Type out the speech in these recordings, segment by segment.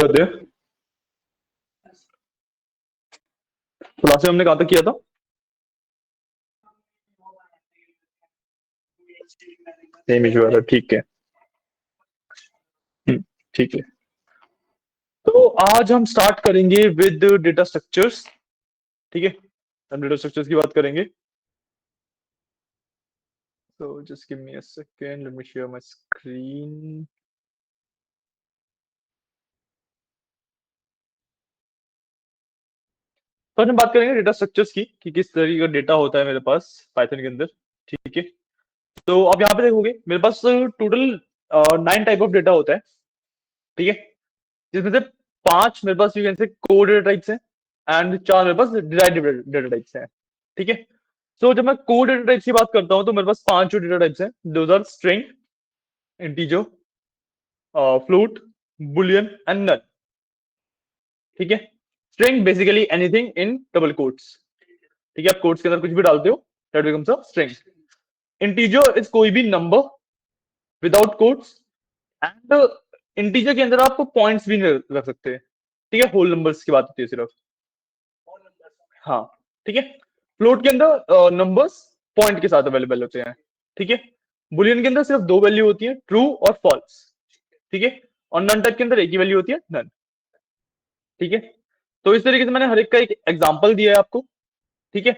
होते हैं। तो लास्ट में हमने कहाँ तक किया था? सेम इशू है, ठीक है। ठीक है। तो आज हम स्टार्ट करेंगे विद डेटा स्ट्रक्चर्स। ठीक है, हम डेटा स्ट्रक्चर्स की बात करेंगे। So just give me a second, let me share my screen. तो आज हम बात करेंगे डेटा स्ट्रक्चर्स की कि किस तरीके का डेटा होता है मेरे पास पाइथन के अंदर। ठीक है, तो आप यहाँ पे देखोगे मेरे पास टोटल 9 टाइप ऑफ डेटा होता है। ठीक है, जिसमें से 5 मेरे पास you can say code data types हैं एंड 4 मेरे पास डिराइव्ड डेटा टाइप्स हैं। ठीक है, सो जब मैं कोड डेटा टाइप्स की बात करता हूँ तो मेरे पास 5 जो डेटा टाइप्स हैं, those are string, integer, float, boolean and null. ठीक है, string basically anything in double quotes. ठीक है, आप कोट्स के अंदर कुछ भी डालते हो, that becomes a string. Integer is कोई भी number without quotes, and integer के अंदर आप पॉइंट्स भी नहीं रख सकते। ठीक है, होल नंबर्स की बात होती है सिर्फ। हाँ, ठीक है। फ्लोट के अंदर नंबर्स पॉइंट के साथ अवेलेबल होते हैं। ठीक है, बुलियन के अंदर सिर्फ 2 वैल्यू होती है, ट्रू और फॉल्स। ठीक है, और नन टाइप के अंदर एक ही वैल्यू होती है, नन। ठीक है, तो इस तरीके से मैंने हर एक का एक एग्जांपल दिया है आपको। ठीक है,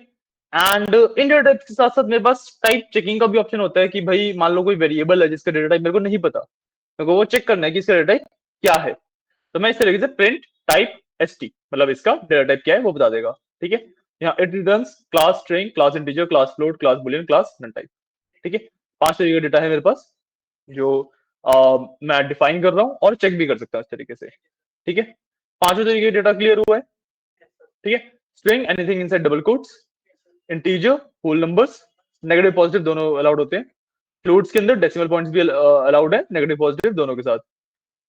एंड इन डेटा टाइप के साथ साथ मेरे पास टाइप चेकिंग का भी ऑप्शन होता है कि भाई मान लो कोई वेरिएबल है जिसका डेटा टाइप मेरे को नहीं पता, मेरे को वो चेक करना है कि इसका डेटा टाइप क्या है। तो मैं इस तरीके से प्रिंट टाइप एसटी, मतलब इसका डेटा टाइप क्या है वो बता देगा। ठीक है, यहाँ it returns class string, class integer, class float, class boolean, class none type. ठीक है, 5 तरीके का डेटा है मेरे पास जो मैं डिफाइन कर रहा हूँ और चेक भी कर सकता हूँ इस तरीके से। ठीक है, पांचों तरीके का डेटा क्लियर हुआ है। ठीक है, string anything inside double quotes, integer whole numbers, negative positive दोनों अलाउड होते हैं। फ्लोट्स के अंदर डेसिमल पॉइंट्स भी अलाउड है, नेगेटिव पॉजिटिव दोनों के साथ।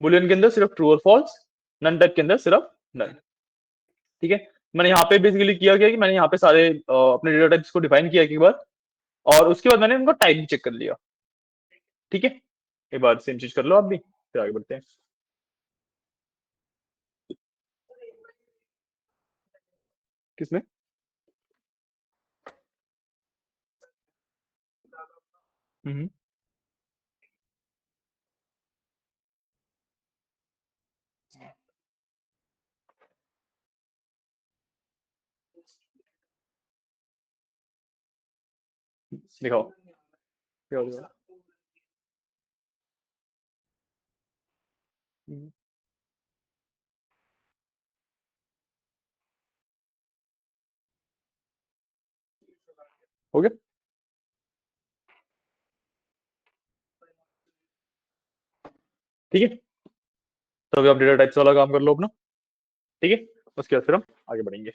बुलियन के अंदर सिर्फ ट्रू और फॉल्स, नन टाइप के अंदर सिर्फ नन। ठीक है, मैंने यहाँ पे बेसिकली किया गया कि मैंने यहाँ पे सारे अपने डेटा टाइप्स को डिफाइन किया एक बार, और उसके बाद मैंने उनको टाइप भी चेक कर लिया। ठीक है, एक बार सेम चीज कर लो आप भी, फिर आगे बढ़ते हैं। किसमें? हम्म, दिखाओ, दिखाओ, दिखाओ। हम्म, हो गया। ठीक है, तो अभी आप डेटा टाइप्स वाला काम कर लो अपना। ठीक है, उसके बाद फिर हम आगे बढ़ेंगे।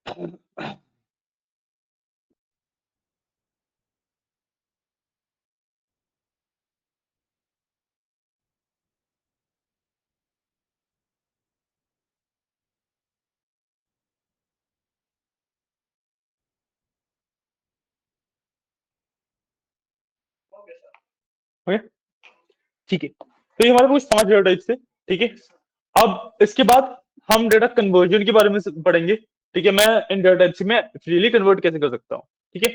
ओके, ठीक है। तो ये हमारे कुछ 5 डेटा टाइप्स थे, ठीक है। अब इसके बाद हम डेटा कन्वर्जन के बारे में पढ़ेंगे, ठीक है। मैं इन डेटा टाइप्स में फ्रीली कन्वर्ट कैसे कर सकता हूँ, ठीक है।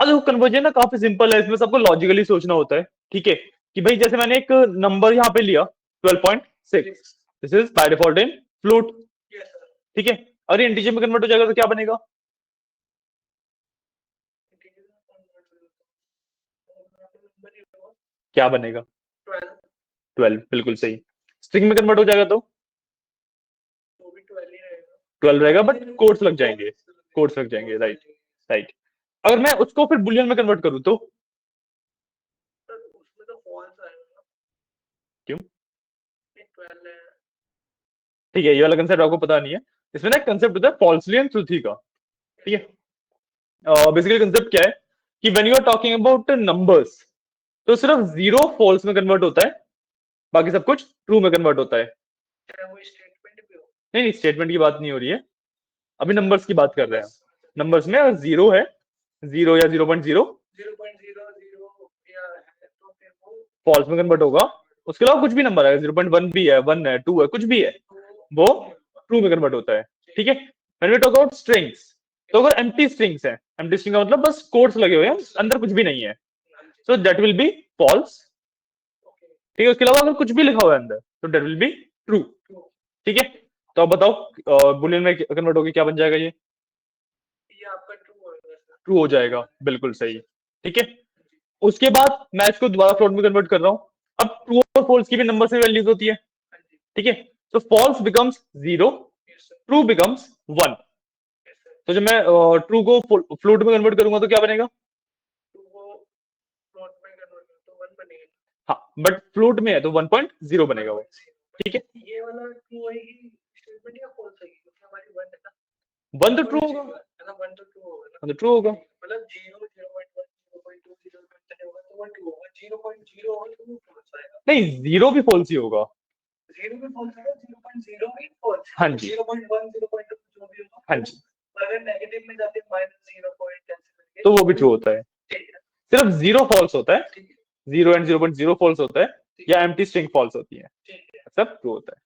अब देखो कन्वर्जन ना काफी सिंपल है, इसमें सबको लॉजिकली सोचना होता है, ठीक है। कि भाई जैसे मैंने एक नंबर यहाँ पे लिया 12.6, this is by default in float, ठीक है। और ये इंटीजर में कन्वर्ट हो जाएगा तो क्या बनेगा? क्या बनेगा? 12, बिल्कुल सही। स्ट्रिंग में कन्वर्ट हो जाएगा तो 12 रहेगा, बट कोट्स लग जाएंगे, कोट्स लग जाएंगे, राइट राइट। अगर मैं उसको फिर बुलियन में कन्वर्ट करूँ तो क्यों? ठीक है, ये वाला कंसेप्ट आपको पता नहीं है। इसमें ना कंसेप्ट होता है फॉल्सली एंड ट्रूथी का, ठीक है। बेसिकली कंसेप्ट क्या है कि when you are talking about numbers, तो सिर्फ जीरो फॉल्स में कन्वर्ट होता है, बाकी सब कुछ ट्रू में कन्वर्ट होता है। नहीं नहीं, स्टेटमेंट की बात नहीं हो रही है, अभी नंबर्स की बात कर रहे हैं। नंबर्स में अगर जीरो है, जीरो या 0.0 फॉल्स में कन्वर्ट होगा। उसके अलावा कुछ भी नंबर है, 0.1 भी है, 1 है, 2 है, कुछ भी है, वो ट्रू में कन्वर्ट होता है, ठीक है। When we talk about strings, तो अगर एम्प्टी स्ट्रिंग्स है, एम्प्टी स्ट्रिंग का मतलब बस कोट्स लगे हुए हैं, अंदर कुछ भी नहीं है, so that will be false, ठीक है। उसके अलावा अगर कुछ भी लिखा हुआ है अंदर तो दैट विल बी ट्रू, ठीक है। तो अब बताओ बुलियन में कन्वर्ट होकर क्या बन जाएगा? ये ट्रू हो जाएगा, बिल्कुल सही, ठीक है। उसके बाद मैं इसको दोबारा फ्लोट में कन्वर्ट कर रहा हूँ। अब ट्रू और फॉल्स की भी नंबर से वैल्यूज होती है, ठीक है। तो फॉल्स बिकम्स 0, ट्रू बिकम्स 1। तो जब मैं ट्रू को फ्लोट में कन्वर्ट करूंगा तो क्या बनेगा? हाँ, बट फ्लोट में है तो 1.0 बनेगा वो, ठीक है। 1 तो ट्रू होगा, हाँ, तो ट्रू होगा। नहीं, जीरो भी फॉल्स ही होगा। हाँ जी, हाँ जी, तो वो भी ट्रू होता है। सिर्फ जीरो फॉल्स होता है, 0 एंड 0.0 फॉल्स होता है, या एम्प्टी स्ट्रिंग फॉल्स होती है, सब ट्रू होता है,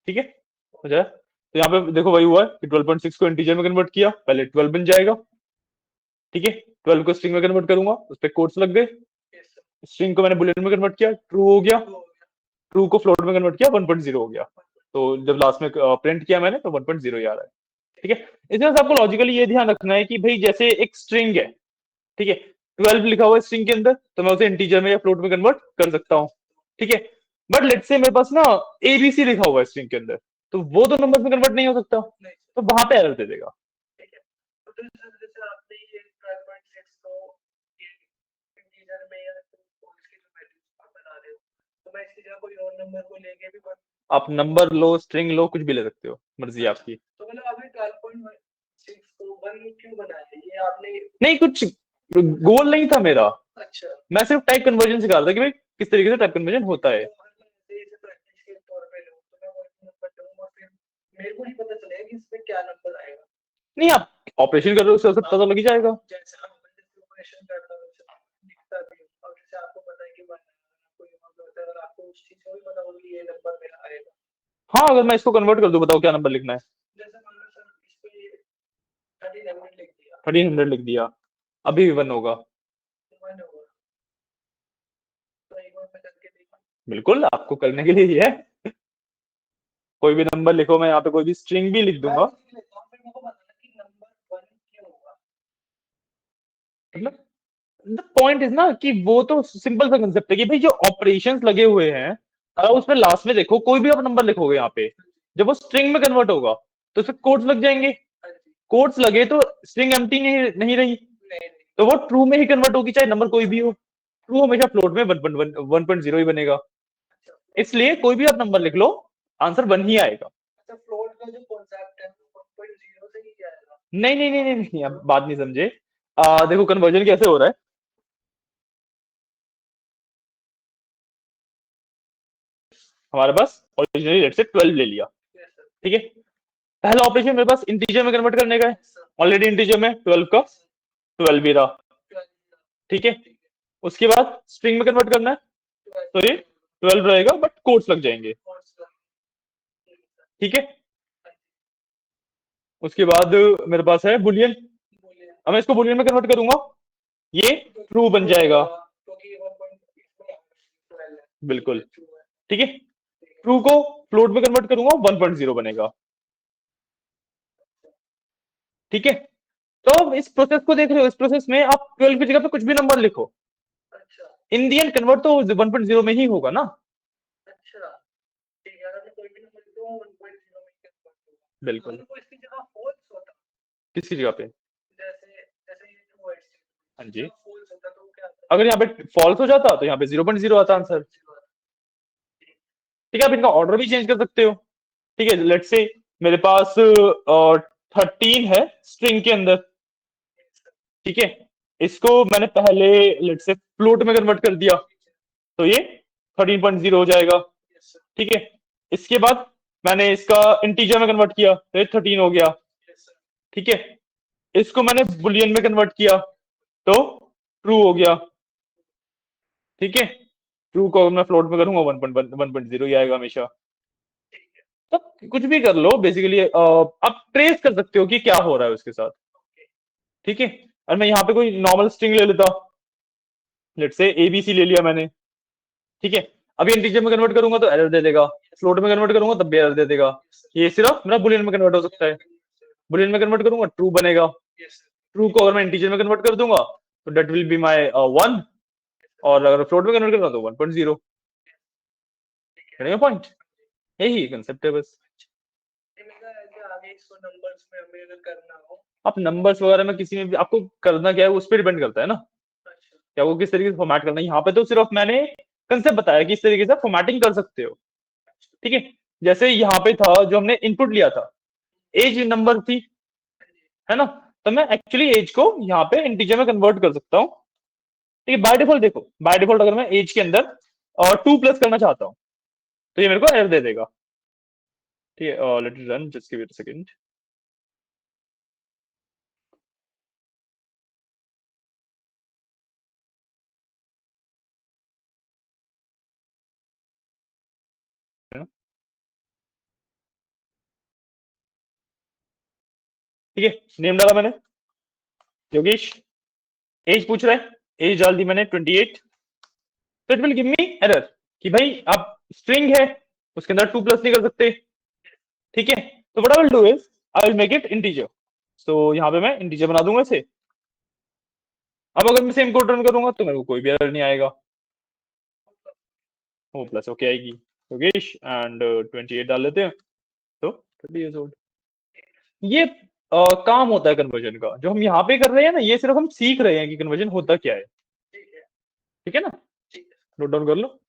ठीक है। हो जाए तो यहाँ पे देखो वही हुआ है कि 12.6 को इंटीजर में कन्वर्ट किया, पहले 12 बन जाएगा, ठीक है। 12 को स्ट्रिंग में कन्वर्ट करूंगा, उस पर कोट्स लग गए। स्ट्रिंग को मैंने बुलेट में कन्वर्ट किया, ट्रू हो गया। ट्रू को फ्लोट में कन्वर्ट किया, 1.0 हो गया। तो जब लास्ट में प्रिंट किया मैंने तो 1.0 ही आ रहा है, ठीक है। इसमें आपको लॉजिकली ये ध्यान रखना है कि भाई जैसे एक स्ट्रिंग है, ठीक है, 12 लिखा हुआ है स्ट्रिंग के अंदर, तो मैं उसे इंटीजर में या फ्लोट में कन्वर्ट कर सकता हूँ, ठीक है। बट लेट्स से मेरे पास ना एबीसी लिखा हुआ है स्ट्रिंग के अंदर, तो वो तो नंबर में कन्वर्ट नहीं हो सकता, तो वहां पे एरर दे देगा। आप नंबर लो, स्ट्रिंग लो, कुछ भी ले सकते हो, मर्जी आपकी। नहीं, कुछ गोल नहीं था मेरा, मैं सिर्फ टाइप कन्वर्जन सिखा रहा था कि भाई किस तरीके से टाइप कन्वर्जन होता है। नहीं, आप ऑपरेशन कर रहे हो, उससे पता तो लग ही जाएगा। हाँ, अगर मैं इसको कन्वर्ट कर दूं, बताओ क्या नंबर लिखना है? 1300 लिख दिया, अभी भी 1 होगा। बिल्कुल, आपको करने के लिए ही है। कोई भी नंबर लिखो, मैं यहाँ पे कोई भी स्ट्रिंग भी लिख दूंगा, मतलब द पॉइंट इज ना कि वो तो सिंपल सा कंसेप्ट है कि भाई जो ऑपरेशंस लगे हुए हैं, अगर उसमें लास्ट में देखो कोई भी आप नंबर लिखोगे यहाँ पे, जब वो स्ट्रिंग में कन्वर्ट होगा तो उसमें कोड्स लग जाएंगे। कोड्स लगे तो स्ट्रिंग एम्प्टी नहीं रही, तो वो ट्रू में ही कन्वर्ट होगी, चाहे नंबर कोई भी हो। ट्रू हमेशा फ्लोट में 1.0 ही बनेगा, इसलिए कोई भी आप नंबर लिख लो, आंसर 1 ही आएगा। नहीं नहीं नहीं नहीं नहीं, आप बात नहीं समझे। देखो कन्वर्जन कैसे हो रहा है। हमारे पास ओरिजिनली लेट से 12 ले लिया, ठीक है। पहला ऑपरेशन मेरे पास इंटीजर में कन्वर्ट करने का है। ऑलरेडी इंटीजर में 12 का 12 भी रहा, ठीक है। उसके बाद स्ट्रिंग में कन्वर्ट करना है, तो ये 12 रहेगा बट कोट्स लग जाएंगे, ठीक है। उसके बाद मेरे पास है बुलियन। अब मैं इसको बुलियन में कन्वर्ट करूंगा, ये ट्रू बन जाएगा, बिल्कुल, ठीक है। ट्रू को फ्लोट में कन्वर्ट करूंगा 1.0 बनेगा, ठीक है। तो अब इस प्रोसेस को देख रहे हो, इस प्रोसेस में आप 12 की जगह पे कुछ भी नंबर लिखो, इन दी एंड कन्वर्ट तो 1.0 में ही होगा ना। बिल्कुल। किसकी जगह पे? हाँ जी। अगर यहाँ पे फॉल्स हो जाता तो यहाँ पे 0.0 आता आंसर, ठीक है। आप इनका ऑर्डर भी चेंज कर सकते हो, ठीक है। लेट से मेरे पास 13 है स्ट्रिंग के अंदर, ठीक है। इसको मैंने पहले लेट से फ्लोट में कन्वर्ट कर दिया, तो ये 13.0 हो जाएगा, ठीक है। इसके बाद मैंने इसका इंटीजर में कन्वर्ट किया तो ये 13 हो गया, ठीक है। इसको मैंने बुलियन में कन्वर्ट किया तो ट्रू हो गया, ठीक है। ट्रू को अगर मैं फ्लोट में करूंगा 1.0 ही आएगा हमेशा। तो कुछ भी कर लो बेसिकली, आप ट्रेस कर सकते हो कि क्या हो रहा है उसके साथ, ठीक है। और मैं यहाँ पे कोई नॉर्मल स्ट्रिंग ले लेता, लेट से एबीसी ले लिया मैंने, ठीक है। अभी इंटीजर में कन्वर्ट करूंगा तो एरर दे देगा, फ्लोट में कन्वर्ट करूंगा तब भी एरर दे देगा। ये सिर्फ मेरा बुलियन में कन्वर्ट हो सकता है। बुलियन में कन्वर्ट करूंगा ट्रू बनेगा, ट्रू को अगर मैं इंटीजर में कन्वर्ट कर दूंगा तो डेट विल बी माई 1, और अगर फ्लोट में कन्वर्ट करूंगा तो 1.0। पॉइंट यही कंसेप्ट है बस। आप नंबर्स वगैरह में किसी में भी आपको करना क्या है उस पर डिपेंड करता है ना, क्या वो किस तरीके से फॉर्मेट करना है। यहाँ पे तो सिर्फ मैंने कंसेप्ट बताया कि इस तरीके से फॉर्मेटिंग कर सकते हो, ठीक है। जैसे यहाँ पे था जो हमने इनपुट लिया था, एज नंबर थी, है ना। तो मैं एक्चुअली एज को यहाँ पे इंटीजर में कन्वर्ट कर सकता हूँ, ठीक है। बाय डिफॉल्ट देखो, बाय डिफॉल्ट अगर मैं एज के अंदर और 2 प्लस करना चाहता हूँ तो ये मेरे को एरर दे देगा, ठीक है। Let it run, just give it a second. ठीक है, नेम डाला मैंने योगेश, एज पूछ रहा है, एज डाल दी मैंने 28, तो it will give me error कि भाई आप स्ट्रिंग है उसके अंदर 2 प्लस नहीं कर सकते, ठीक है। तो what I will do is I will make it integer, तो यहाँ पे मैं इंटीजर बना दूंगा इसे। अब अगर मैं सेम कोड रन करूंगा तो मेरे को कोई भी एरर नहीं आएगा, वो प्लस ओके आएगी। योगेश एंड 28 डाल लेते हैं, तो 30 इयर्स ओल्ड। ये काम होता है कन्वर्जन का, जो हम यहाँ पे कर रहे हैं ना, ये सिर्फ हम सीख रहे हैं कि कन्वर्जन होता क्या है, ठीक है ना। नोट डाउन कर लो।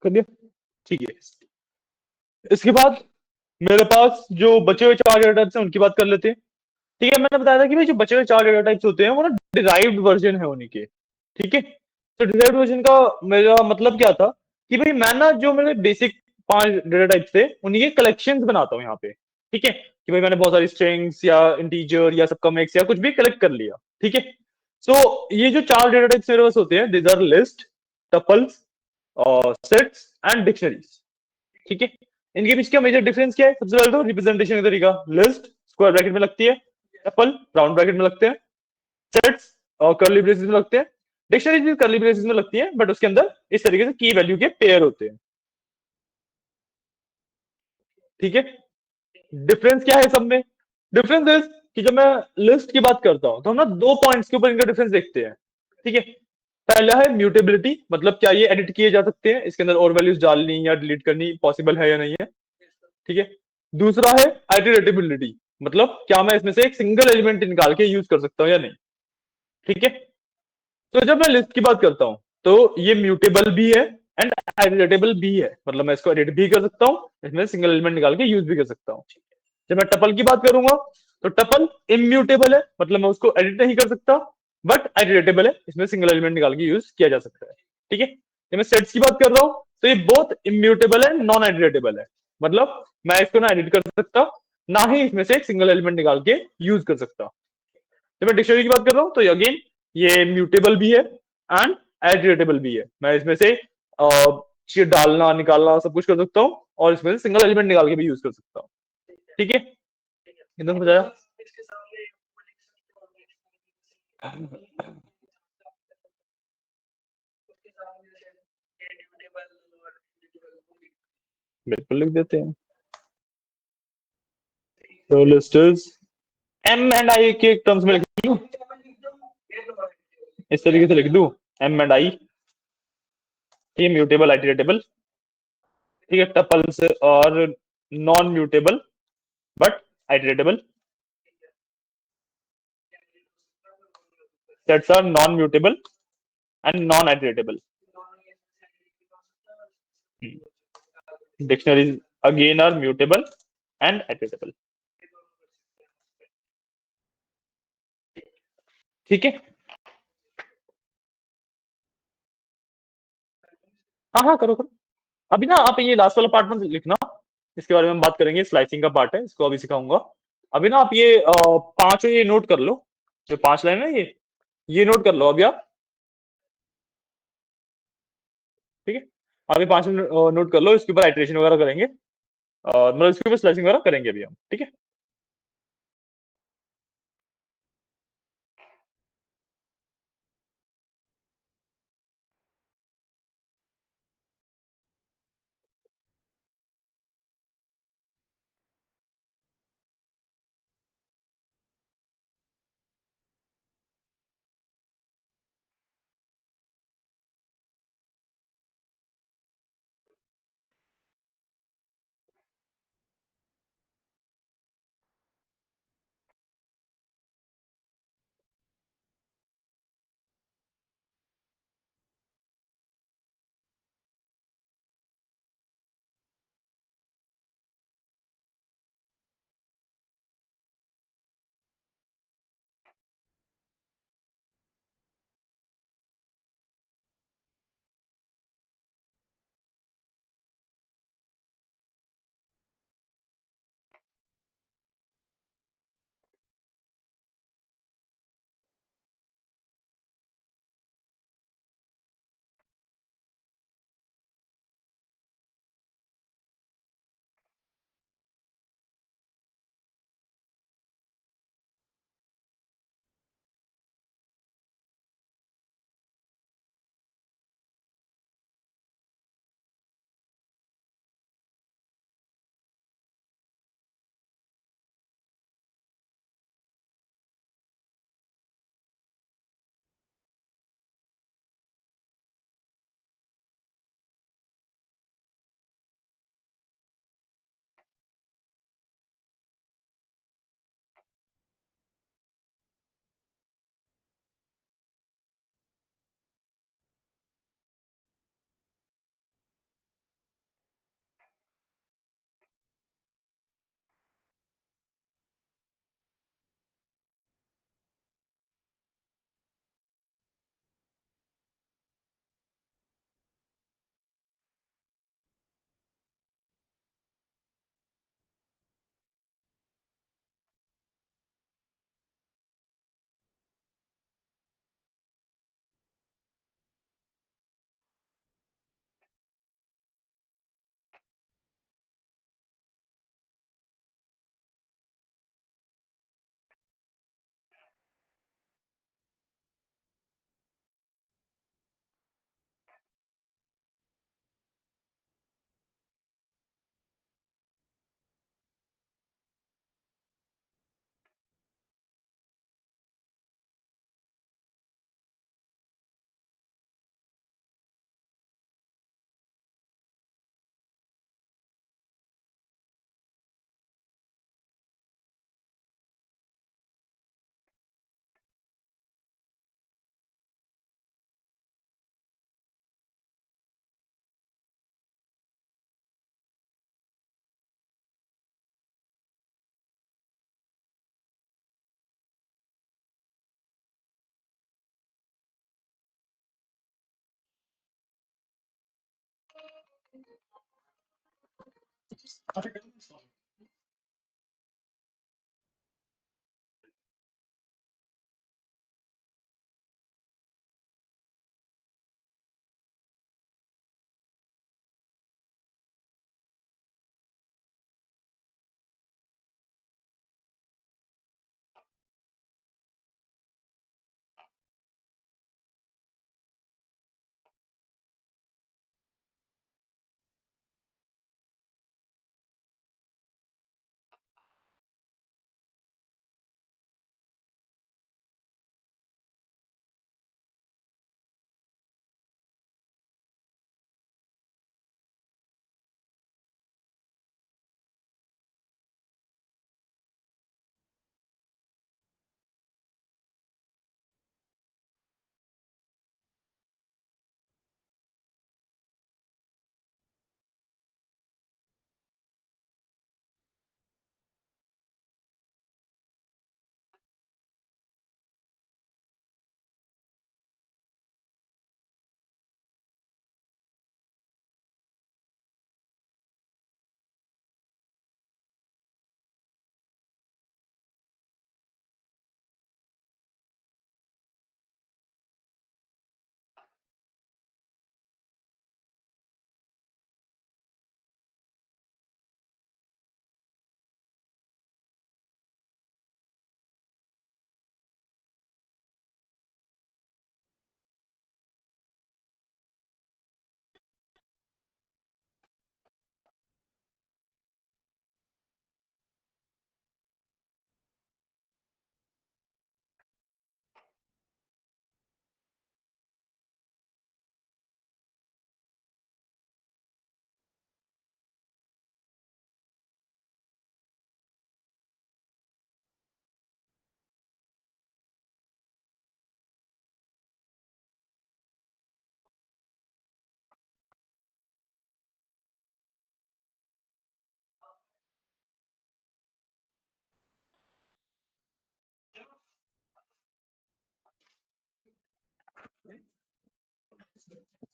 कर दिया। ठीक है। इसके बाद मेरे पास जो बचे हुए चार डेटा टाइप्स हैं उनकी बात कर लेते हैं। ठीक है, मैंने बताया था कि भाई जो बचे हुए चार डेटा टाइप्स होते हैं वो ना डिराइव्ड वर्जन है उन्हीं के। ठीक है, तो डिराइव्ड वर्जन का मेरा मतलब क्या था कि भाई मैं ना जो मेरे बेसिक पांच डेटा टाइप्स थे उन्हीं के कलेक्शंस बनाता हूँ यहाँ पे। ठीक है, कि भाई मैंने बहुत सारी स्ट्रिंग्स या इंटीजर या सबका मिक्स या कुछ भी कलेक्ट कर लिया। ठीक है, सो ये जो चार डेटा टाइप्स मेरे पास होते हैं, this are list, tuples, sets and dictionaries. ठीक है, इनके बीच का मेजर डिफरेंस क्या है? सबसे पहले तो रिप्रेजेंटेशन का तरीका। लिस्ट स्क्वायर ब्रैकेट में लगती है, टपल राउंड ब्रैकेट में लगते हैं, सेट्स और कर्ली ब्रेसेस में लगते हैं, डिक्शनरीज भी कर्ली ब्रेसेस में लगती है बट उसके अंदर इस तरीके से की वैल्यू के पेयर होते हैं। ठीक है, डिफरेंस क्या है सब में? डिफरेंस इज कि जब मैं लिस्ट की बात करता हूं तो हम ना दो पॉइंट्स के ऊपर इनका डिफरेंस देखते हैं। ठीक है, पहला है म्यूटेबिलिटी, मतलब क्या ये एडिट किए जा सकते हैं, इसके अंदर और वैल्यूज डालनी या डिलीट करनी पॉसिबल है या नहीं है। ठीक है, दूसरा है आइटरेटेबिलिटी, मतलब क्या मैं इसमें से एक सिंगल एलिमेंट निकाल के यूज कर सकता हूँ या नहीं। ठीक है, तो जब मैं लिस्ट की बात करता हूं तो ये म्यूटेबल भी है एंड एडिटेबल भी है, मतलब मैं इसको एडिट भी कर सकता हूँ, इसमें सिंगल एलिमेंट निकाल के यूज भी कर सकता हूँ। जब मैं टपल की बात करूंगा तो टपल इम्यूटेबल है, मतलब मैं उसको एडिट नहीं कर सकता, बट एडिटेबल है, इसमें सिंगल एलिमेंट निकाल के यूज किया जा सकता है। ठीक है, जब मैं सेट्स की बात कर रहा हूँ तो ये बोथ इम्यूटेबल है, नॉन एडिटेबल है, मतलब मैं इसको ना एडिट कर सकता, ना ही इसमें से एक सिंगल एलिमेंट निकाल के यूज कर सकता। जब मैं डिक्शनरी की बात कर रहा हूँ तो अगेन ये म्यूटेबल भी है एंड एडिटेबल भी है, मैं इसमें से चीज डालना निकालना सब कुछ कर सकता हूँ और इसमें से सिंगल एलिमेंट निकाल के भी यूज कर सकता हूँ। ठीक है, एकदम समझ आया? बिल्कुल लिख देते हैं। तो लिस्टर्स एम एंड आई के टर्म्स में लिख दूं, इस तरीके से लिख दूं, एम एंड आई, ये म्यूटेबल आइटरेटेबल। ठीक है, टपल्स और non mutable but iterable, sets are non mutable and non iterable, dictionaries again are mutable and iterable. ठीक है, हाँ हाँ करो करो। अभी ना आप ये लास्ट वाला पार्ट मत लिखना, इसके बारे में हम बात करेंगे, स्लाइसिंग का पार्ट है, इसको अभी सिखाऊंगा। अभी ना आप ये पांच ये नोट कर लो, जो पांच लाइन है ये नोट कर लो अभी आप। ठीक है, अभी पांच नोट कर लो, इसके ऊपर आइट्रेशन वगैरह करेंगे, मतलब इसके ऊपर स्लाइसिंग वगैरह करेंगे अभी हम। ठीक है।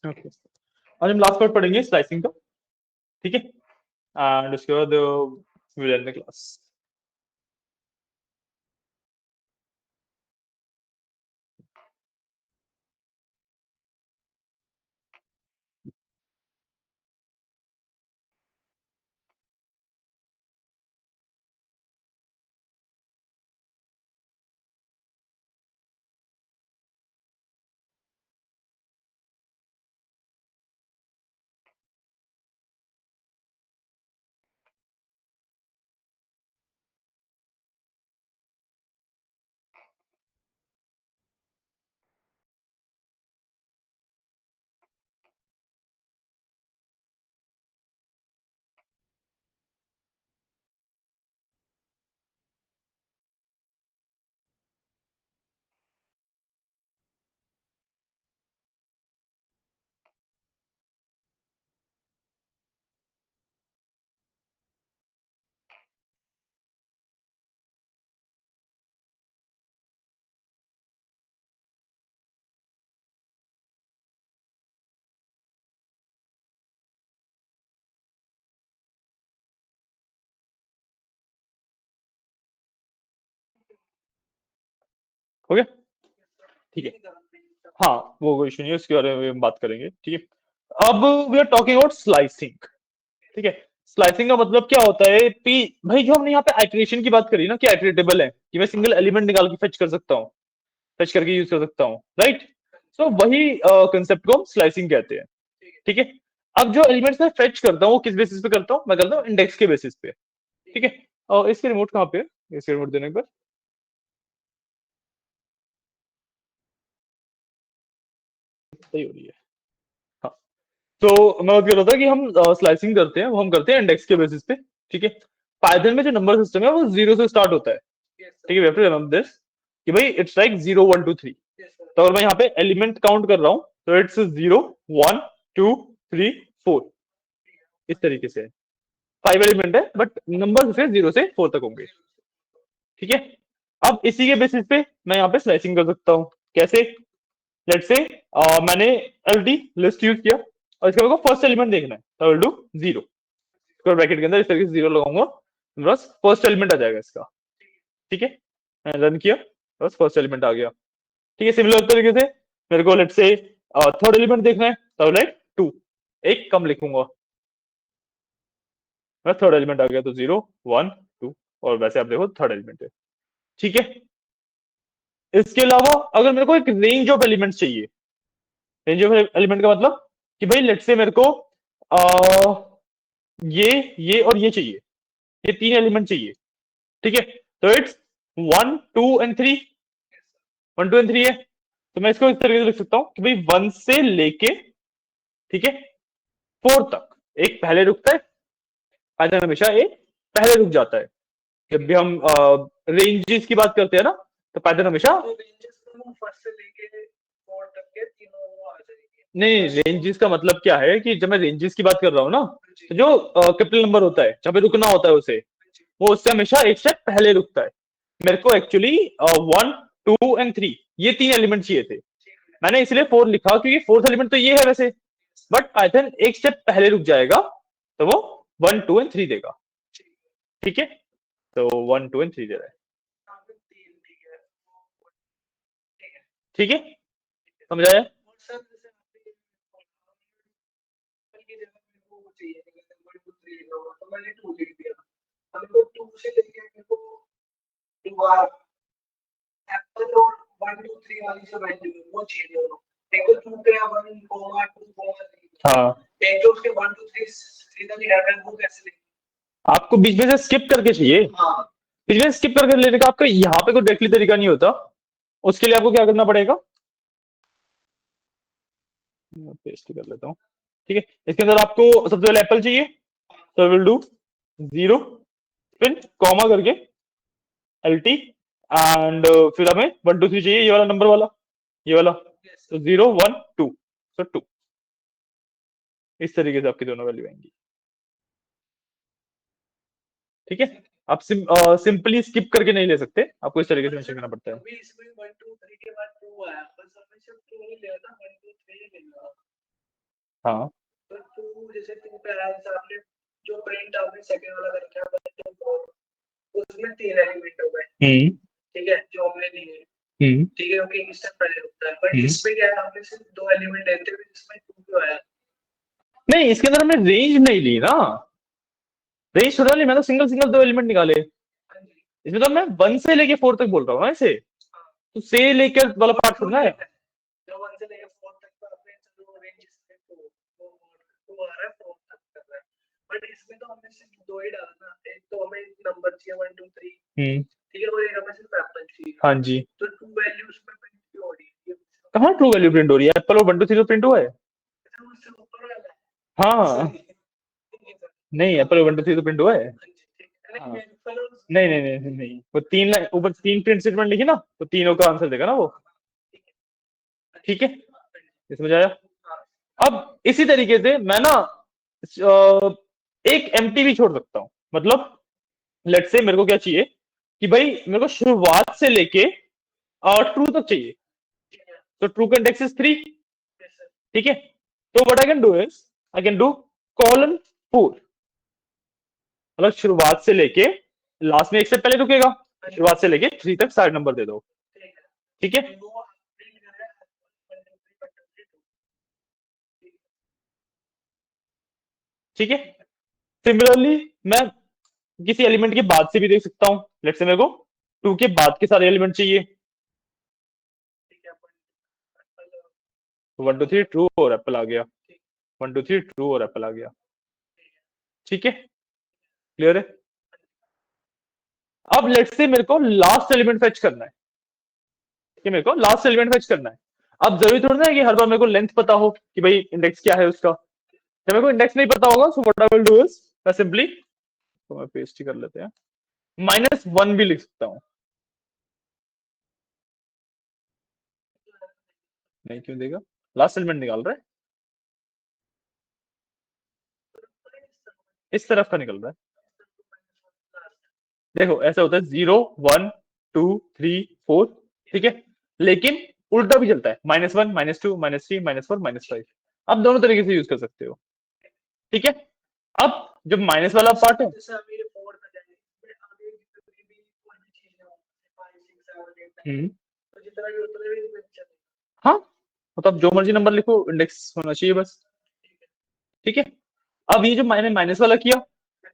ओके, आज हम लास्ट पार्ट पढ़ेंगे स्लाइसिंग का, ठीक है, एंड उसके बाद विल एंड द क्लास। हो गया, ठीक है। हाँ, वो कोई इशू नहीं है, उसके बारे में हम बात करेंगे, ठीक है। अब we are talking about slicing, ठीक है। स्लाइसिंग का मतलब क्या होता है कि भाई जो हमने यहाँ पे आइटरेशन की बात करी ना, कि आइटरेटेबल है, कि मैं सिंगल एलिमेंट निकाल के फेच कर सकता हूँ, फेच करके यूज कर सकता हूँ, राइट। सो वही कंसेप्ट को हम स्लाइसिंग कहते हैं, ठीक है। अब जो एलिमेंट्स मैं फेच करता हूँ वो किस बेसिस पे करता हूँ, मैं करता हूँ इंडेक्स के बेसिस पे, ठीक है। और इसके रिमोट कहाँ पे है, इसके रिमोट देने पर सही हो रही है। हाँ, तो मैं बात कर रहा था कि हम स्लाइसिंग करते हैं, वो हम करते हैं इंडेक्स के बेसिस पे, ठीक है। पाइथन में जो नंबर सिस्टम है वो जीरो से स्टार्ट होता है, ठीक है। We have to remember this कि भाई इट्स लाइक 0 1 2 3। तो अगर मैं यहाँ पे एलिमेंट काउंट कर रहा हूँ तो इट्स 0 1 2 3 4, इस तरीके से 5 एलिमेंट है, बट नंबर सिर्फ 0 से 4 तक होंगे, ठीक है। अब इसी के बेसिस पे मैं यहाँ पे स्लाइसिंग कर सकता हूँ, कैसे। लेट्स से मैंने एल डी लिस्ट यूज किया, और इसका मेरे को फर्स्ट एलिमेंट देखना है, तो विल डू 0 स्क्वायर ब्रैकेट के अंदर इस तरीके से 0 लगाऊंगा, बस फर्स्ट एलिमेंट आ जाएगा इसका। ठीक है, रन किया, बस फर्स्ट एलिमेंट आ गया। ठीक है, सिमिलर तरीके से मेरे को लेट्स से थर्ड एलिमेंट देखना है, तो लाइक 2 एक कम लिखूंगा, थर्ड एलिमेंट आ गया तो 0 1 2, और वैसे आप देखो थर्ड एलिमेंट है। ठीक है, इसके अलावा अगर मेरे को एक रेंज ऑफ एलिमेंट्स चाहिए, रेंज ऑफ एलिमेंट का मतलब कि भाई लेट्स से मेरे को ये और ये चाहिए, ये तीन एलिमेंट चाहिए। ठीक है, तो इट्स 1 2 एंड 3, 1 2 एंड 3 है, तो मैं इसको इस तरीके से लिख सकता हूं कि भाई 1 से लेके, ठीक है, 4 तक एक पहले रुकता है, पाइथन हमेशा एक पहले रुक जाता है। जब भी हम रेंजेस की बात करते हैं ना, तो पाइथन हमेशा नहीं, रेंजेस का मतलब क्या है कि जब मैं रेंजेस की बात कर रहा हूँ ना, तो जो कैपिटल नंबर होता है जहाँ पे रुकना होता है उसे, वो उससे हमेशा एक स्टेप पहले रुकता है। मेरे को एक्चुअली 1 2 एंड 3 ये तीन एलिमेंट चाहिए थे, मैंने इसलिए 4 लिखा क्योंकि फोर्थ एलिमेंट तो ये है वैसे, बट पाइथन एक स्टेप पहले रुक जाएगा, तो वो 1 2 एंड 3 देगा। ठीक है, तो 1 2 एंड 3 दे रहा है। ठीक है, समझ आया? हाँ, आपको बीच में से स्किप करके चाहिए, बीच में स्किप करके लेने का आपका यहाँ पे कोई डायरेक्टली तरीका नहीं होता, उसके लिए आपको क्या करना पड़ेगा, पेस्ट कर लेता हूँ। ठीक है, इसके अंदर आपको सबसे पहले एप्पल चाहिए, तो विल डू 0 फिर कॉमा करके LT, एंड फिर हमें 1 2 3 चाहिए, ये वाला नंबर वाला, ये वाला, तो 0 1 2, तो 2, इस तरीके से आपकी दोनों वैल्यू आएंगी। ठीक है, आप सिंपली स्किप करके नहीं ले सकते, आपको इस तरीके से मेंशन करना पड़ता है। हाँ, हम्म, हम्म, नहीं, इसके अंदर हमने रेंज नहीं ली ना, रेंज थोड़ा ली, मैं तो सिंगल सिंगल दो एलिमेंट निकाले, इसमें तो मैं 1 से लेके 4 तक बोल रहा हूँ ना इसे, तो से लेकर वाला पार्ट थोड़ा है। हम्म, हाँ जी, कहाँ ट्रू वैल्यू प्रिंट हो रही है, एप्पल और 1 2 3 तो प्रिंट हुआ है। हाँ, नहीं, एप्पल और 1 2 3 तो प्रिंट हुआ है। हाँ, नहीं नहीं नहीं नहीं नहीं, वो तीन ऊपर तीन प्रिंट स्टेटमेंट लिखी ना, तो तीनों का आंसर देगा ना वो। ठीक है, ये समझ आया? अब इसी तरीके से मैं ना एक एम्प्टी भी छोड़ सकता हूँ, मतलब लेट्स से मेरे को क्या चाहिए कि भाई मेरे को शुरुआत से लेके ट्रू तक चाहिए, तो ट्रू का इंडेक्स इज 3। ठीक है, तो what I can do is I can do colon 4, मतलब शुरुआत से लेके लास्ट में एक से पहले रुकेगा, शुरुआत से लेके 3 तक सारे नंबर दे दो। ठीक है, ठीक है, सिमिलरली मैं किसी एलिमेंट के बाद से भी देख सकता हूँ, लेट्स से मेरे को 2 के बाद के सारे एलिमेंट चाहिए, 1 2 3 ट्रू और एप्पल आ गया, 1 2 3 ट्रू और एप्पल आ गया। ठीक है, क्लियर है? अब लेट्स से मेरे को लास्ट एलिमेंट फेच करना है, कि मेरे को लास्ट एलिमेंट फेच करना है। अब जरूरी थोड़ा ना है कि हर बार मेरे को लेंथ पता हो कि भाई इंडेक्स क्या है उसका, जब मेरे को इंडेक्स नहीं पता होगा, so what I will do is मैं सिंपली, तो मैं पेस्ट ही कर लेते हैं, -1 भी लिख सकता हूँ। नहीं, क्यों देगा, लास्ट एलिमेंट निकाल रहा है, इस तरफ का निकल रहा है। देखो ऐसा होता है 0 1 2 3 4, ठीक है, लेकिन उल्टा भी चलता है, -1 -2 -3 -4 -5, आप दोनों तरीके से यूज कर सकते हो। ठीक है, अब जब माइनस वाला पार्ट है, हम्म, हाँ, मतलब जो मर्जी नंबर लिखो, इंडेक्स होना चाहिए बस। ठीक है, अब ये जो मैंने माइनस वाला किया,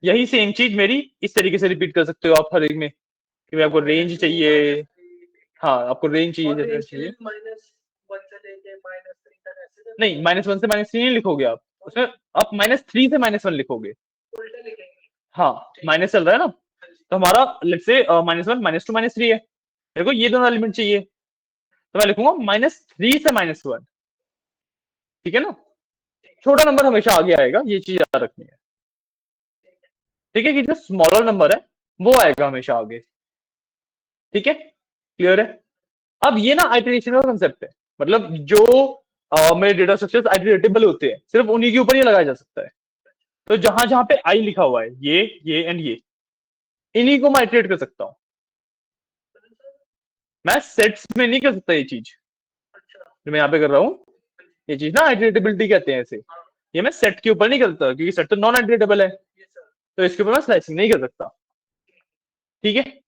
यही सेम चीज मेरी इस तरीके से रिपीट कर सकते हो आप हर एक में, कि भाई आपको रेंज चाहिए। हाँ, आपको रेंज चाहिए, जनरल चाहिए। नहीं, -1 से -3 नहीं लिखोगे आप उसमें, आप -3 से -1 लिखोगे। हाँ, माइनस चल रहा है ना, तो हमारा लेट्स से -1 -2 -3 है, मेरे को ये दोनों एलिमेंट चाहिए, तो मैं लिखूंगा -3 से -1। ठीक है ना, छोटा नंबर हमेशा आगे आएगा, ये चीज याद रखनी है। ठीक है, कि जो स्मॉलर नंबर है वो आएगा हमेशा आगे। ठीक है, क्लियर है। अब ये ना आइटरेशन का कंसेप्ट है, मतलब जो मेरे डेटा स्ट्रक्चर्स आइटरेटेबल होते हैं, सिर्फ उन्हीं के ऊपर ही लगाया जा सकता है। तो जहां जहां पे आई लिखा हुआ है, ये एंड ये, इन्हीं को मैं आइटरेट कर सकता हूँ। मैं सेट्स में नहीं कर सकता ये चीज, जो मैं यहाँ पे कर रहा हूँ, ये चीज ना आइटरेटेबिलिटी कहते हैं इसे। ये मैं सेट के ऊपर नहीं करता, क्योंकि सेट तो नॉन आइटरेटेबल है, तो इसके ऊपर मैं स्लाइसिंग नहीं कर सकता। ठीक है,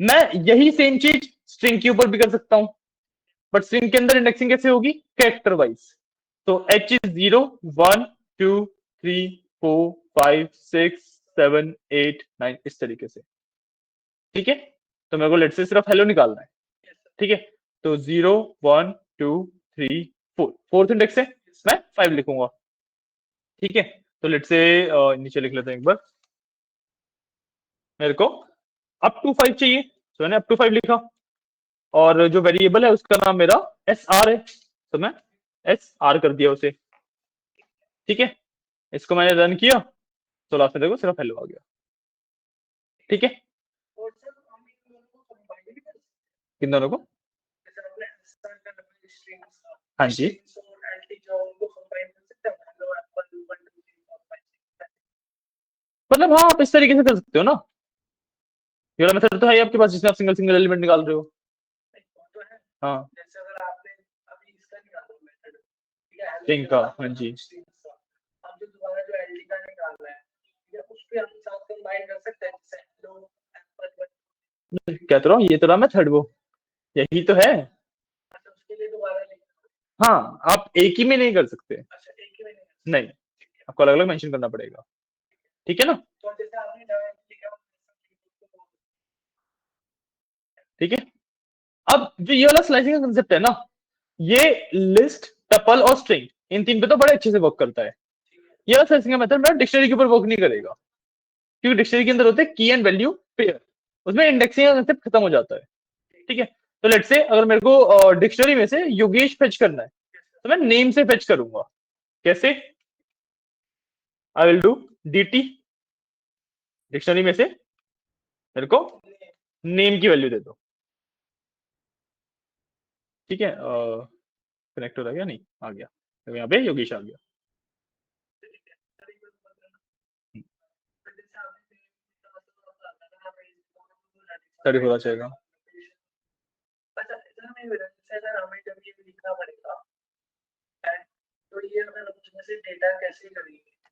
मैं यही सेम चीज स्ट्रिंग के ऊपर भी कर सकता हूँ, बट स्ट्रिंग के अंदर इंडेक्सिंग कैसे होगी, कैरेक्टर वाइज। तो h इज 0 1 2 3 4 5 6 7 8 9 इस तरीके से। ठीक है, तो मेरे को लेट से सिर्फ हेलो निकालना है। ठीक है, तो 0 1 2 3 4, फोर्थ इंडेक्स है, मैं 5 लिखूंगा। ठीक है, तो लेट से नीचे लिख लेते हैं एक बार, मेरे को अप टू 5 चाहिए, तो मैंने अप टू 5 लिखा, और जो वेरिएबल है उसका नाम मेरा एस आर है, तो मैं एस आर कर दिया उसे। ठीक है, इसको मैंने रन किया, तो लास्ट में देखो सिर्फ हेलो आ गया। ठीक है, किन दोनों को, हाँ जी, मतलब हाँ, आप इस तरीके से कर सकते हो ना, ये वाला मेथड तो है ही आपके पास, जिसमें आप सिंगल सिंगल एलिमेंट निकाल रहे हो। हाँ, स्ट्रिंग का, हाँ जी, क्या तो रहा हूँ, ये तो रहा मेथड वो, यही तो है। हाँ, आप एक ही में नहीं कर सकते, नहीं, आपको अलग अलग मेंशन करना पड़ेगा। ठीक है ना, ठीक है, अब जो ये वाला स्लाइसिंग का कंसेप्ट है ना, ये लिस्ट, टपल और स्ट्रिंग, इन तीन पे तो बड़े अच्छे से वर्क करता है। ये वाला स्लाइसिंग का मेथड मेरा डिक्शनरी के ऊपर वर्क नहीं करेगा, क्योंकि डिक्शनरी के अंदर होते हैं की एंड वैल्यू पेयर, उसमें इंडेक्सिंग का कंसेप्ट खत्म हो जाता है। ठीक है, तो लेट्स से अगर मेरे को डिक्शनरी में से योगेश फेच करना है, तो मैं नेम से फेच करूंगा। कैसे, I will do dt, dictionary में से मेरे को नेम की वैल्यू दे दो। ठीक है, कनेक्ट हो रहा है क्या, नहीं आ गया, तो यहाँ पे योगेश आ गया। स्टडी होना चाहिए,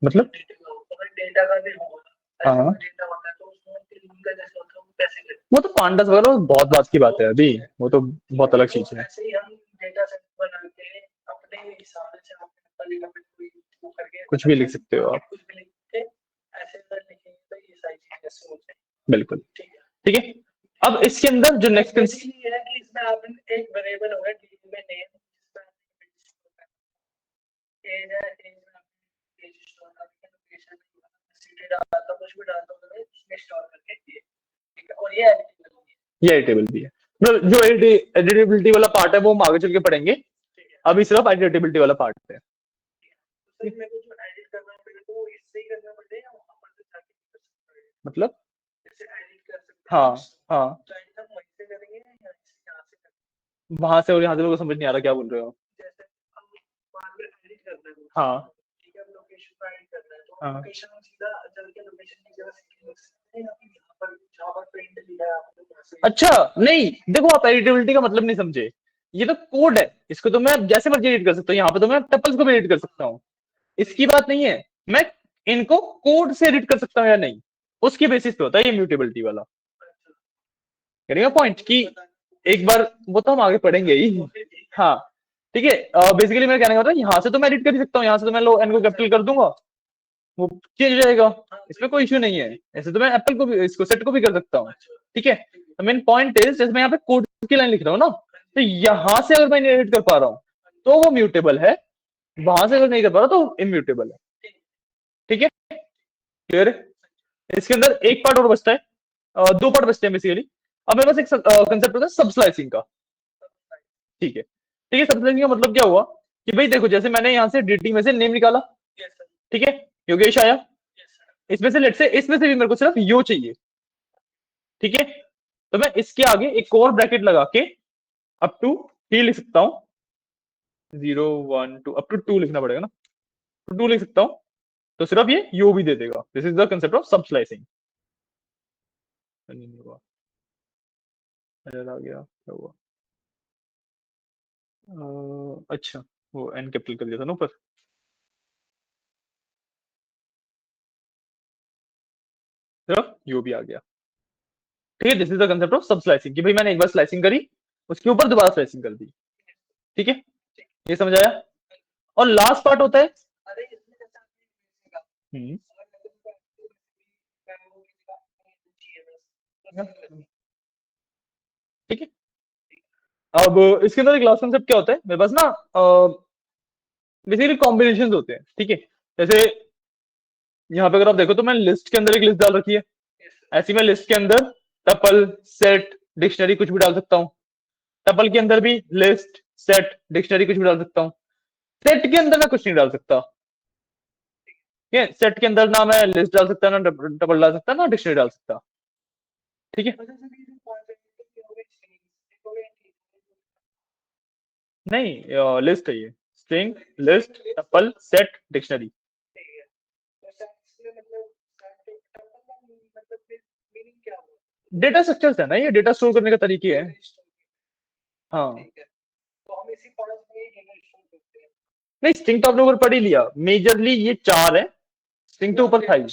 मतलब हाँ, वो तो पांडास वगैरह बहुत बात की बात है अभी, वो तो बहुत अलग चीज है। कुछ भी लिख सकते हो आप, बिल्कुल। ठीक है, अब इसके अंदर जो नेक्स्ट ये टेबल भी है, मतलब जो एडिटेबिलिटी वाला पार्ट है वो हम आगे चल के पढ़ेंगे, अभी सिर्फ एडिटेबिलिटी वाला पार्ट है। मतलब हाँ, हाँ, वहां से और यहाँ से मेरे को समझ नहीं आ रहा क्या बोल रहे हो। हाँ, हाँ, अच्छा, नहीं देखो, आप एडिटेबिलिटी का मतलब नहीं समझे, ये तो कोड है, इसको तो मैं जैसे मर्जी एडिट कर सकता हूँ, यहाँ पे तो मैं टपल्स को भी एडिट कर सकता हूँ, इसकी बात नहीं है। मैं इनको कोड से एडिट कर सकता हूँ या नहीं, उसके बेसिस पे होता है ये म्यूटेबिलिटी वाला। करेंगे पॉइंट कि एक बार वो तो हम आगे पढ़ेंगे ही। हाँ ठीक है, बेसिकली मैं कहने का था, यहाँ से तो मैं एडिट कर ही सकता हूँ, यहाँ से तो मैं लो एन को कैपिटल कर दूंगा, वो चेंज हो जाएगा, इसमें कोई इश्यू नहीं है। ऐसे तो मैं एप्पल को भी, इसको सेट को भी कर सकता हूँ। ठीक है, तो मेन पॉइंट इज, जैसे मैं यहाँ पे कोड की लाइन लिख रहा हूँ ना, तो यहाँ से अगर मैं एडिट कर पा रहा हूँ तो वो म्यूटेबल है, वहां से अगर नहीं कर पा रहा तो इम्यूटेबल है। ठीक है, क्लियर है। इसके अंदर एक पार्ट और बचता है, दो पार्ट बचते हैं बेसिकली। अब मेरे पास एक कंसेप्ट होता है सब स्लाइसिंग का। ठीक है, ठीक है, सब स्लाइसिंग का मतलब क्या हुआ कि भाई देखो, जैसे मैंने यहाँ से डीटी में से नेम निकाला, ठीक है, योगेश आया, इसमें से लेट से इसमें से भी मेरे को सिर्फ यो चाहिए। ठीक है, तो मैं इसके आगे एक और ब्रैकेट लगा के अप टू ही लिख सकता हूँ, 0 1 2 अप टू 2 लिखना पड़ेगा ना, तो 2 लिख सकता हूँ, तो सिर्फ ये यो भी दे देगा। This is the concept of सब स्लाइसिंग। एरर आ गया, क्या हुआ? अच्छा, वो एन कैपिटल कर दिया था ना ऊपर। सिर्फ यो भी आ गया। ठीक है, this is the concept of सब स्लाइसिंग, कि भाई मैंने एक बार स्लाइसिंग करी, उसके ऊपर दोबारा स्लाइसिंग कर दी। ठीक है, ये समझ आया। और लास्ट पार्ट होता है, हम्म, ठीक है। अब इसके अंदर एक लास्ट कंसेप्ट क्या होता है मेरे पास ना, बेसिकली कॉम्बिनेशन होते हैं। ठीक है, जैसे यहाँ पे अगर आप देखो तो मैंने लिस्ट के अंदर एक लिस्ट डाल रखी है, ऐसी मैं लिस्ट के अंदर टपल, सेट, डिक्शनरी कुछ भी डाल सकता हूँ। टपल के अंदर भी लिस्ट, सेट, डिक्शनरी कुछ भी डाल सकता हूँ। सेट के अंदर मैं कुछ नहीं डाल सकता। ठीक है, सेट के अंदर ना मैं लिस्ट डाल सकता, ना टपल डाल सकता, ना डिक्शनरी डाल सकता। ठीक है, नहीं लिस्ट है ये, string, list, tuple, set, dictionary. Data structures है ना, ये डेटा स्टोर करने का तरीके है। हाँ, नहीं स्ट्रिंग तो आपने ऊपर पढ़ ही लिया, मेजरली ये चार है, स्ट्रिंग तो ऊपर था ही।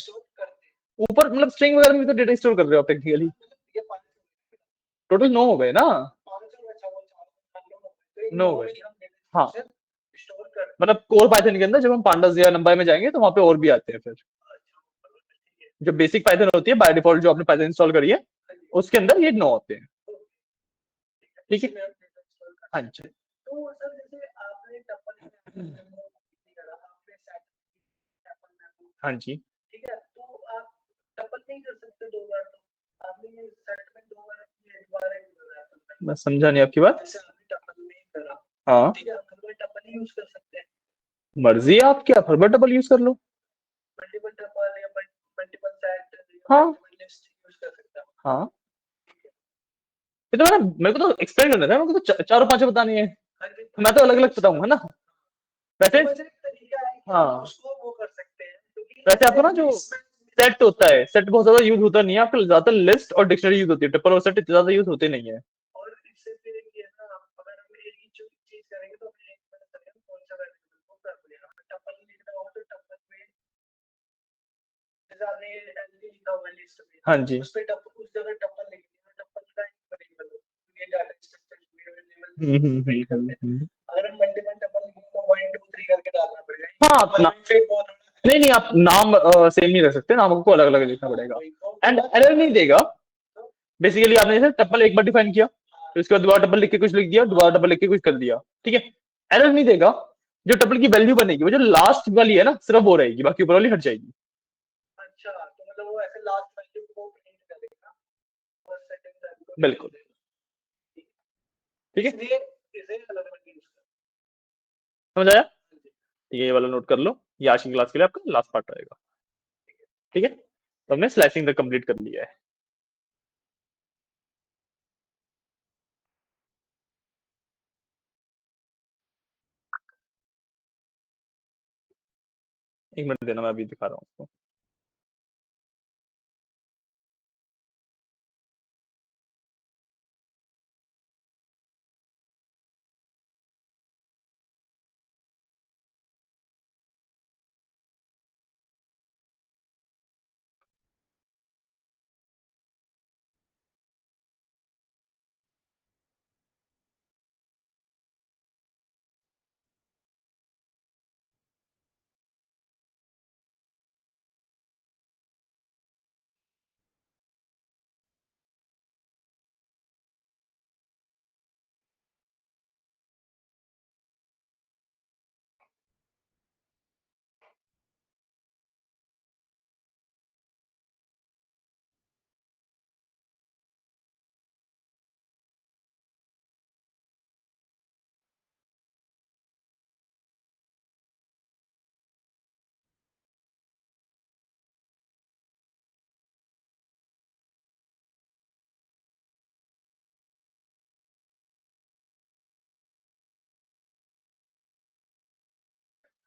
ऊपर मतलब स्ट्रिंग वगैरह में भी तो डेटा स्टोर कर रहे हो आप टेक्निकली। टोटल 9 हो गए ना। 9 हो गए, हाँ। मतलब कोर पाइथन के अंदर जब हम पांडास या नंबर में जाएंगे तो वहां पे और भी आते हैं फिर। जो बेसिक पाइथन होती है बाय डिफॉल्ट, जो आपने पाइथन इंस्टॉल करी है, उसके अंदर ये 9 होते हैं। ठीक है, हाँ जी। हाँ जी, मैं समझा नहीं आपकी बात। हाँ, मर्जी है आपकी, आप हर डबल यूज कर लो। हाँ, हाँ, ये तो मैंने, मेरे को तो एक्सप्लेन करना था, मेरे को तो चारों पांचों बतानी है, तो मैं तो अलग अलग बताऊंगा ना। वैसे, हाँ, वैसे आपको ना जो सेट होता है, सेट बहुत ज्यादा यूज होता नहीं है आपका, ज्यादातर लिस्ट और डिक्शनरी यूज होती है, ट्रिपल और सेट इतने ज्यादा यूज होते नहीं है। हाँ जी, हाँ अपना, नहीं नहीं, आप नाम सेम नहीं रख सकते, नाम को अलग अलग लिखना पड़ेगा। एंड एरर नहीं देगा। बेसिकली आपने जैसे टप्पल एक बार डिफाइन किया, तो उसके बाद दोबारा टप्पल लिख के कुछ लिख दिया, दोबारा टप्पल लिख के कुछ कर दिया, ठीक है, एरर नहीं देगा। जो टप्पल की वैल्यू बनेगी वो जो लास्ट वाली है ना, सिर्फ वो रहेगी, बाकी ऊपर वाली हट जाएगी। बिल्कुल, ठीक है, समझ आया। ठीक है, ये वाला नोट कर लो, ये आज की क्लास के लिए आपका लास्ट पार्ट रहेगा। ठीक है, तो हमने स्लाइसिंग तक कंप्लीट कर लिया है। एक मिनट देना, मैं अभी दिखा रहा हूँ आपको।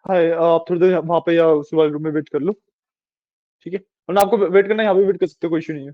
हाय, आप थोड़ी देर वहां पे या उसी वाले रूम में वेट कर लो। ठीक है, वरना आपको वेट करना है, यहाँ पे वेट कर सकते हो, कोई इशू नहीं है।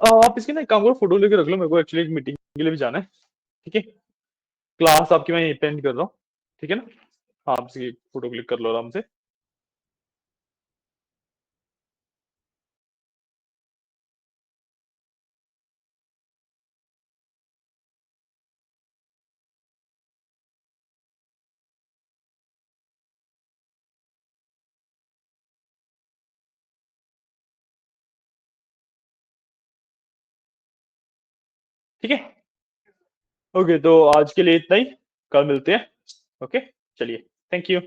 आप इसकी ना एक काम करो, फोटो लेके रख लो, मेरे को एक्चुअली एक मीटिंग के लिए भी जाना है। ठीक है, क्लास आपकी मैं यहीं पे end कर रहा हूँ। ठीक है ना? हाँ, आप इसकी फोटो क्लिक कर लो आराम से। ठीक है, ओके, तो आज के लिए इतना ही। कल मिलते हैं। ओके, चलिए, थैंक यू।